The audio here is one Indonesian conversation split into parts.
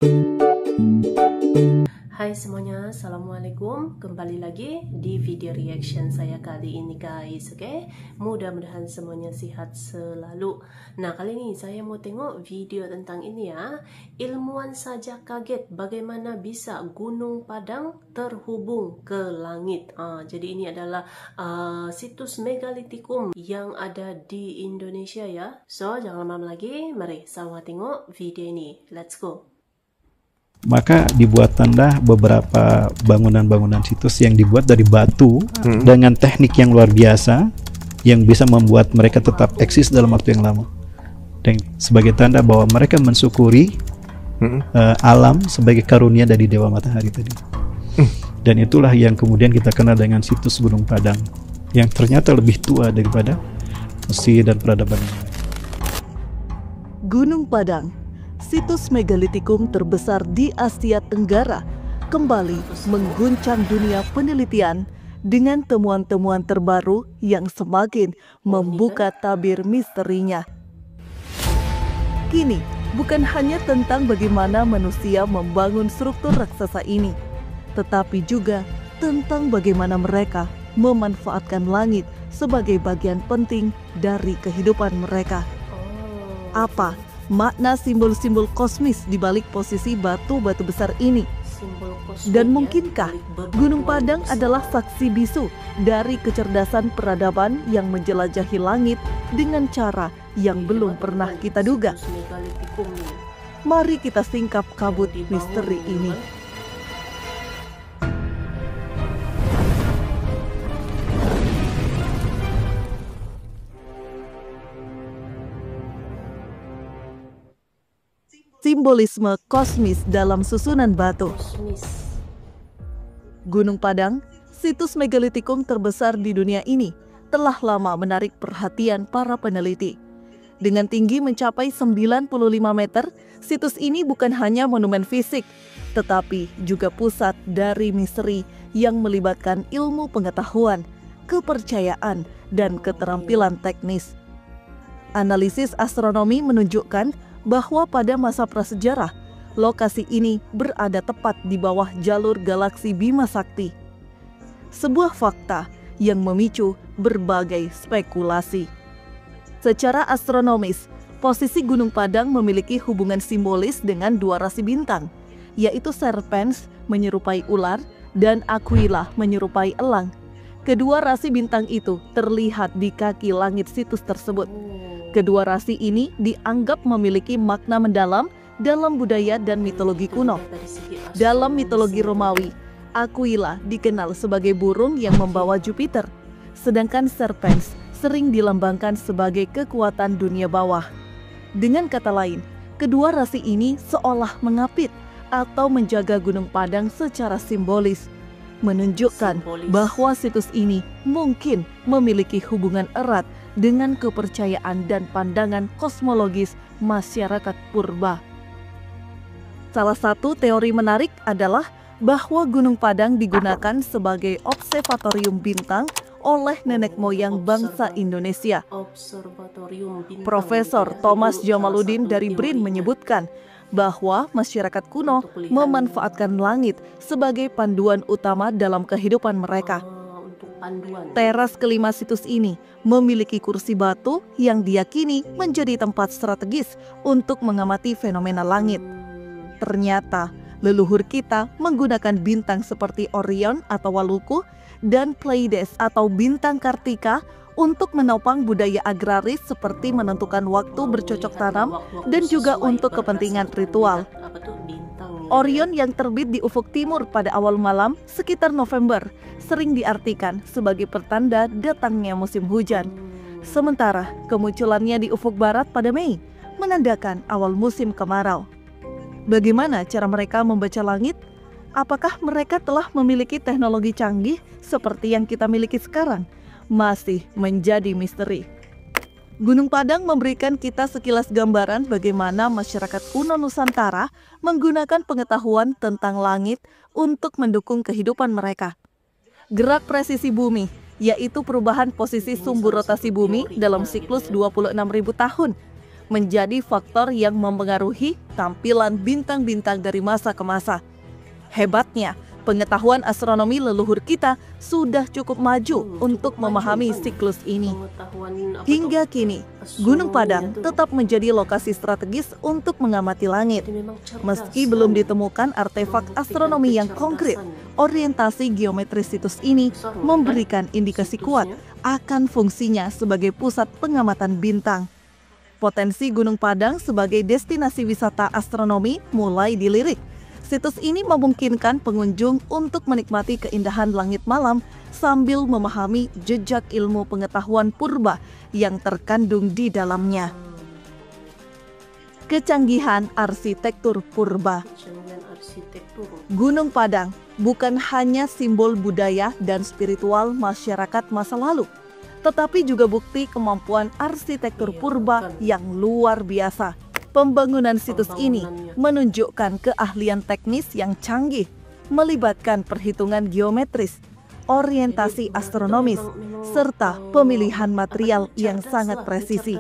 Hai semuanya, Assalamualaikum. Kembali lagi di video reaction saya kali ini guys, oke? Mudah-mudahan semuanya sehat selalu. Nah, kali ini saya mau tengok video tentang ini ya. Ilmuwan saja kaget bagaimana bisa Gunung Padang terhubung ke langit. Jadi ini adalah situs megalitikum yang ada di Indonesia ya. So, jangan lama-lama lagi, mari sama tengok video ini. Let's go. Maka dibuat tanda beberapa bangunan-bangunan situs yang dibuat dari batu dengan teknik yang luar biasa yang bisa membuat mereka tetap eksis dalam waktu yang lama, dan sebagai tanda bahwa mereka mensyukuri alam sebagai karunia dari Dewa Matahari tadi. Dan itulah yang kemudian kita kenal dengan situs Gunung Padang yang ternyata lebih tua daripada Mesir dan peradaban yang lain. Gunung Padang, situs megalitikum terbesar di Asia Tenggara, kembali mengguncang dunia penelitian dengan temuan-temuan terbaru yang semakin membuka tabir misterinya. Kini, bukan hanya tentang bagaimana manusia membangun struktur raksasa ini, tetapi juga tentang bagaimana mereka memanfaatkan langit sebagai bagian penting dari kehidupan mereka. Apa makna simbol-simbol kosmis di balik posisi batu-batu besar ini? Dan mungkinkah Gunung Padang adalah saksi bisu dari kecerdasan peradaban yang menjelajahi langit dengan cara yang belum pernah kita duga? Mari kita singkap kabut misteri ini. Simbolisme kosmis dalam susunan batu. Gunung Padang, situs megalitikum terbesar di dunia ini, telah lama menarik perhatian para peneliti. Dengan tinggi mencapai 95 meter, situs ini bukan hanya monumen fisik, tetapi juga pusat dari misteri yang melibatkan ilmu pengetahuan, kepercayaan, dan keterampilan teknis. Analisis astronomi menunjukkan bahwa pada masa prasejarah, lokasi ini berada tepat di bawah jalur galaksi Bima Sakti. Sebuah fakta yang memicu berbagai spekulasi. Secara astronomis, posisi Gunung Padang memiliki hubungan simbolis dengan dua rasi bintang, yaitu Serpens menyerupai ular dan Aquila menyerupai elang. Kedua rasi bintang itu terlihat di kaki langit situs tersebut. Kedua rasi ini dianggap memiliki makna mendalam dalam budaya dan mitologi kuno. Dalam mitologi Romawi, Aquila dikenal sebagai burung yang membawa Jupiter, sedangkan Serpens sering dilambangkan sebagai kekuatan dunia bawah. Dengan kata lain, kedua rasi ini seolah mengapit atau menjaga Gunung Padang secara simbolis, menunjukkan bahwa situs ini mungkin memiliki hubungan erat dengan kepercayaan dan pandangan kosmologis masyarakat purba. Salah satu teori menarik adalah bahwa Gunung Padang digunakan sebagai observatorium bintang oleh nenek moyang bangsa Indonesia. Profesor Thomas Jamaluddin dari BRIN menyebutkan bahwa masyarakat kuno memanfaatkan langit sebagai panduan utama dalam kehidupan mereka. Teras kelima situs ini memiliki kursi batu yang diyakini menjadi tempat strategis untuk mengamati fenomena langit. Ternyata leluhur kita menggunakan bintang seperti Orion atau Waluku dan Pleiades atau bintang Kartika untuk menopang budaya agraris seperti menentukan waktu bercocok tanam dan juga untuk kepentingan ritual. Orion yang terbit di ufuk timur pada awal malam sekitar November sering diartikan sebagai pertanda datangnya musim hujan. Sementara kemunculannya di ufuk barat pada Mei menandakan awal musim kemarau. Bagaimana cara mereka membaca langit? Apakah mereka telah memiliki teknologi canggih seperti yang kita miliki sekarang? Masih menjadi misteri. Gunung Padang memberikan kita sekilas gambaran bagaimana masyarakat kuno Nusantara menggunakan pengetahuan tentang langit untuk mendukung kehidupan mereka. Gerak presisi bumi, yaitu perubahan posisi sumbu rotasi bumi dalam siklus 26.000 tahun, menjadi faktor yang mempengaruhi tampilan bintang-bintang dari masa ke masa. Hebatnya, pengetahuan astronomi leluhur kita sudah cukup maju untuk memahami siklus ini. Hingga kini, Gunung Padang tetap menjadi lokasi strategis untuk mengamati langit. Meski belum ditemukan artefak astronomi yang konkret, orientasi geometris situs ini memberikan indikasi kuat akan fungsinya sebagai pusat pengamatan bintang. Potensi Gunung Padang sebagai destinasi wisata astronomi mulai dilirik. Situs ini memungkinkan pengunjung untuk menikmati keindahan langit malam sambil memahami jejak ilmu pengetahuan purba yang terkandung di dalamnya. Kecanggihan arsitektur purba. Gunung Padang bukan hanya simbol budaya dan spiritual masyarakat masa lalu, tetapi juga bukti kemampuan arsitektur purba yang luar biasa. Pembangunan situs ini menunjukkan keahlian teknis yang canggih, melibatkan perhitungan geometris, orientasi astronomis, serta pemilihan material yang sangat presisi.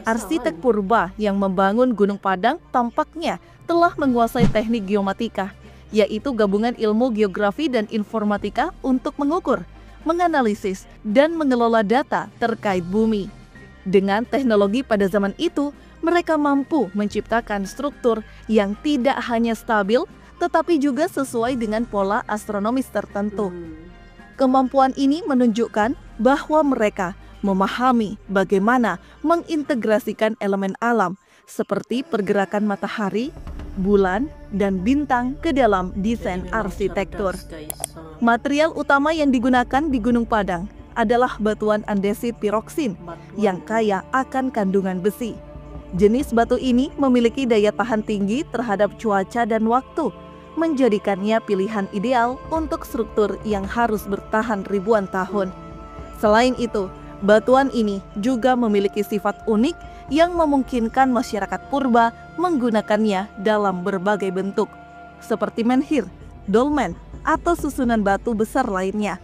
Arsitek purba yang membangun Gunung Padang tampaknya telah menguasai teknik geomatika, yaitu gabungan ilmu geografi dan informatika untuk mengukur, menganalisis, dan mengelola data terkait bumi. Dengan teknologi pada zaman itu, mereka mampu menciptakan struktur yang tidak hanya stabil, tetapi juga sesuai dengan pola astronomis tertentu. Kemampuan ini menunjukkan bahwa mereka memahami bagaimana mengintegrasikan elemen alam, seperti pergerakan matahari, bulan, dan bintang ke dalam desain arsitektur. Material utama yang digunakan di Gunung Padang adalah batuan andesit piroksin yang kaya akan kandungan besi. Jenis batu ini memiliki daya tahan tinggi terhadap cuaca dan waktu, menjadikannya pilihan ideal untuk struktur yang harus bertahan ribuan tahun. Selain itu, batuan ini juga memiliki sifat unik yang memungkinkan masyarakat purba menggunakannya dalam berbagai bentuk, seperti menhir, dolmen, atau susunan batu besar lainnya.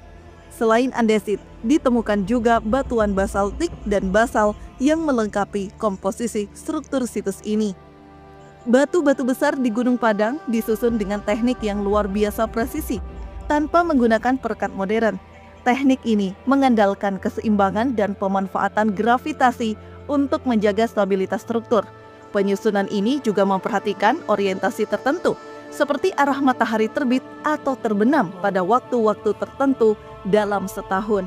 Selain andesit, ditemukan juga batuan basaltik dan basal yang melengkapi komposisi struktur situs ini. Batu-batu besar di Gunung Padang disusun dengan teknik yang luar biasa presisi, tanpa menggunakan perekat modern. Teknik ini mengandalkan keseimbangan dan pemanfaatan gravitasi untuk menjaga stabilitas struktur. Penyusunan ini juga memperhatikan orientasi tertentu, seperti arah matahari terbit atau terbenam pada waktu-waktu tertentu dalam setahun.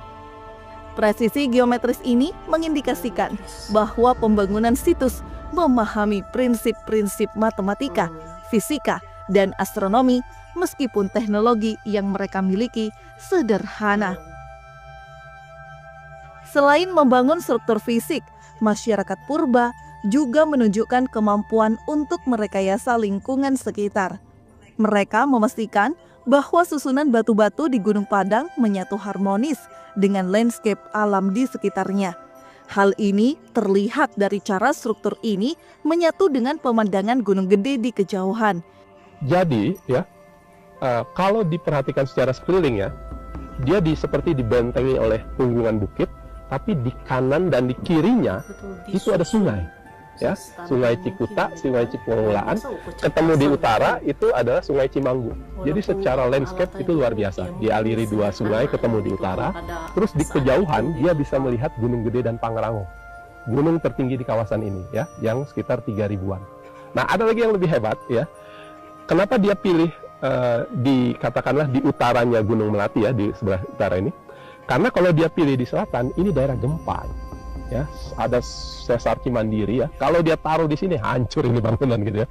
Presisi geometris ini mengindikasikan bahwa pembangunan situs memahami prinsip-prinsip matematika, fisika, dan astronomi meskipun teknologi yang mereka miliki sederhana. Selain membangun struktur fisik, masyarakat purba juga menunjukkan kemampuan untuk merekayasa lingkungan sekitar. Mereka memastikan bahwa susunan batu-batu di Gunung Padang menyatu harmonis dengan landscape alam di sekitarnya. Hal ini terlihat dari cara struktur ini menyatu dengan pemandangan gunung gede di kejauhan. Jadi ya, kalau diperhatikan secara sekeliling ya, dia seperti dibentengi oleh punggungan bukit, tapi di kanan dan di kirinya itu ada sungai. Ya, Sungai Cikuta, Sungai Cipularang, ketemu di utara itu adalah Sungai Cimanggu. Jadi secara landscape itu luar biasa. Dialiri dua sungai ketemu di utara, terus di kejauhan dia bisa melihat Gunung Gede dan Pangrango, gunung tertinggi di kawasan ini ya, yang sekitar 3.000-an. Nah, ada lagi yang lebih hebat ya. Kenapa dia pilih katakanlah di utaranya Gunung Melati ya, di sebelah utara ini? Karena kalau dia pilih di selatan, ini daerah gempa. Ya, ada sesar Cimandiri ya. Kalau dia taruh di sini hancur ini bangunan gitu ya.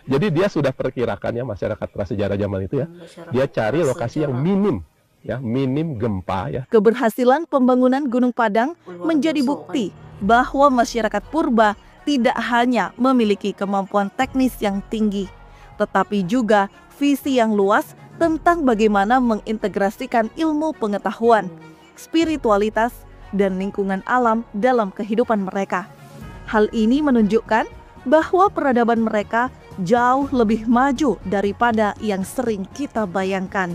Jadi dia sudah perkirakan ya, masyarakat prasejarah zaman itu ya. Dia cari lokasi yang minim ya, minim gempa ya. Keberhasilan pembangunan Gunung Padang menjadi bukti bahwa masyarakat purba tidak hanya memiliki kemampuan teknis yang tinggi, tetapi juga visi yang luas tentang bagaimana mengintegrasikan ilmu pengetahuan, spiritualitas, dan lingkungan alam dalam kehidupan mereka. Hal ini menunjukkan bahwa peradaban mereka jauh lebih maju daripada yang sering kita bayangkan.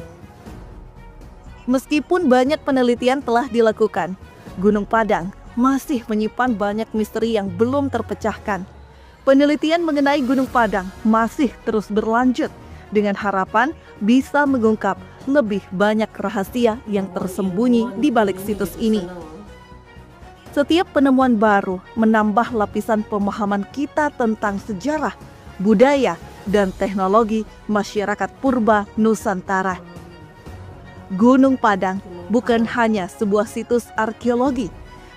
Meskipun banyak penelitian telah dilakukan, Gunung Padang masih menyimpan banyak misteri yang belum terpecahkan. Penelitian mengenai Gunung Padang masih terus berlanjut dengan harapan bisa mengungkap lebih banyak rahasia yang tersembunyi di balik situs ini. Setiap penemuan baru menambah lapisan pemahaman kita tentang sejarah, budaya, dan teknologi masyarakat purba Nusantara. Gunung Padang bukan hanya sebuah situs arkeologi,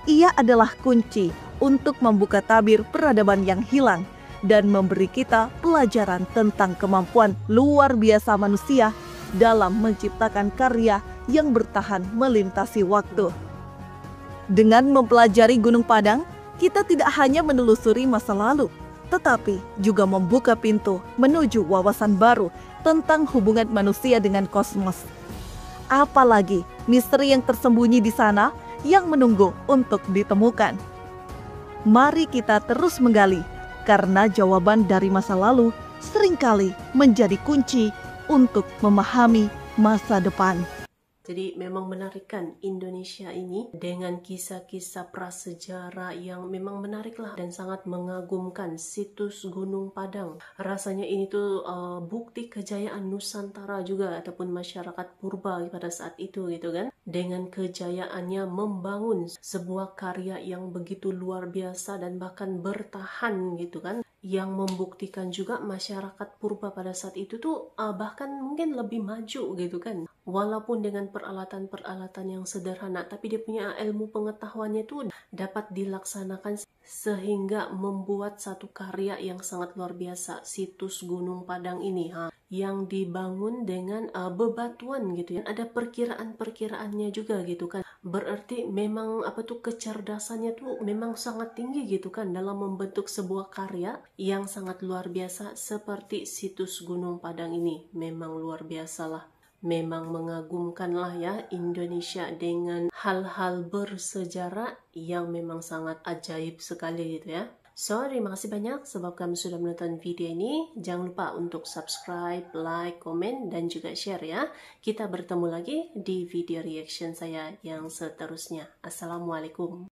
ia adalah kunci untuk membuka tabir peradaban yang hilang dan memberi kita pelajaran tentang kemampuan luar biasa manusia dalam menciptakan karya yang bertahan melintasi waktu. Dengan mempelajari Gunung Padang, kita tidak hanya menelusuri masa lalu, tetapi juga membuka pintu menuju wawasan baru tentang hubungan manusia dengan kosmos. Apalagi misteri yang tersembunyi di sana yang menunggu untuk ditemukan. Mari kita terus menggali, karena jawaban dari masa lalu seringkali menjadi kunci untuk memahami masa depan. Jadi memang menarik kan Indonesia ini dengan kisah-kisah prasejarah yang memang menarik lah dan sangat mengagumkan situs Gunung Padang. Rasanya ini tuh bukti kejayaan Nusantara juga ataupun masyarakat purba pada saat itu gitu kan. Dengan kejayaannya membangun sebuah karya yang begitu luar biasa dan bahkan bertahan gitu kan. Yang membuktikan juga masyarakat purba pada saat itu tuh bahkan mungkin lebih maju gitu kan. Walaupun dengan peralatan-peralatan yang sederhana, tapi dia punya ilmu pengetahuannya tuh dapat dilaksanakan sehingga membuat satu karya yang sangat luar biasa, situs Gunung Padang ini yang dibangun dengan bebatuan gitu ya. Ada perkiraan-perkiraannya juga gitu kan. Berarti memang kecerdasannya tuh memang sangat tinggi gitu kan dalam membentuk sebuah karya yang sangat luar biasa seperti situs Gunung Padang ini. Memang luar biasa lah. Memang mengagumkan lah ya Indonesia dengan hal-hal bersejarah yang memang sangat ajaib sekali gitu ya. So, terima kasih banyak sebab kamu sudah menonton video ini. Jangan lupa untuk subscribe, like, komen, dan juga share ya. Kita bertemu lagi di video reaction saya yang seterusnya. Assalamualaikum.